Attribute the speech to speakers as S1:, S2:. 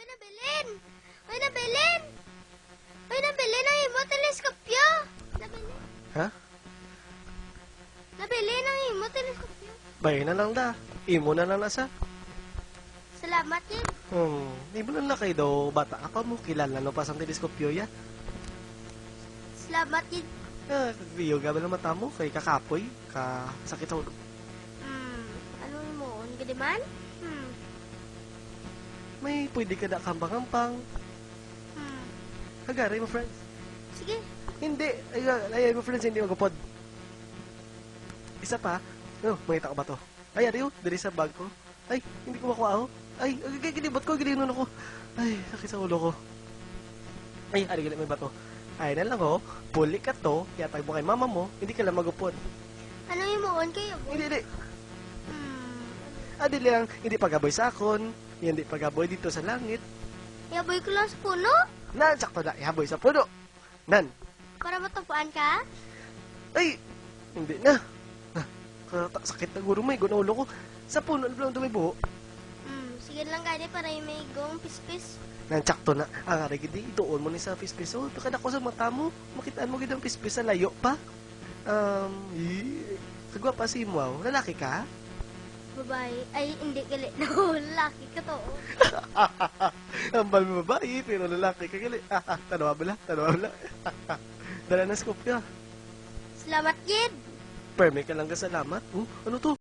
S1: nabilin! Uy, nabilin! Uy, nabilin ang imo teleskopyo! Nabilin.
S2: Ha?
S1: Nabilin ang imo teleskopyo.
S2: Bayan na lang da. Imo na lang nasa.
S1: Salamat, Jin.
S2: Di mo lang na kayo daw bata ka pa mo. Kilala no pa sa teleskopyo ya.
S1: Salamat, Jin.
S2: Kagbiyo ka ba ng mata mo? Kay kakapoy? Sakit sa ulo.
S1: Ano mo? Ang gadiman?
S2: May pwede ka na kampang-kampang. Hagaray mo, friends.
S1: Sige.
S2: Hindi. Ay, mo, friends, hindi magupod. Isa pa. Makita ko ba to? Ay, ariyo. Dari sa bag ko. Ay, hindi ko makuha ako. Ay, ginibot ko. Gininon ako. Ay, sakit sa ulo ko. Ay, ari, may bato. Ay, na lang, oh. Puli ka to. Yatag mo kay mama mo. Hindi ka lang magupod.
S1: Ano yung moon kayo?
S2: Hindi. Di lang. Hindi pagaboy sa akon. Hindi pagaboy dito sa langit.
S1: Yaboy ko lang sa puno?
S2: Nan, sakto na. Ihaboy sa puno. Nan.
S1: Para matupaan ka?
S2: Ay, hindi na. Sakit na guro may gunulo ko. Sa puno lang tumibuho.
S1: Sige lang gani para yung may gong pispis.
S2: Nansakto na. Ang arigid ituon mo ni sa pispis. Oh, takad ako sa mata mo. Makitaan mo gidang pispis sa layo pa. Kagwa pa si Muaw. Lalaki ka?
S1: Babae. Ay, hindi gali. No, lalaki ka to.
S2: Ambal mo babae, pero lalaki ka gali. Tanawa bala. Dala na scoop ka.
S1: Salamat, Jin.
S2: Perme ka lang ka salamat. Ano to?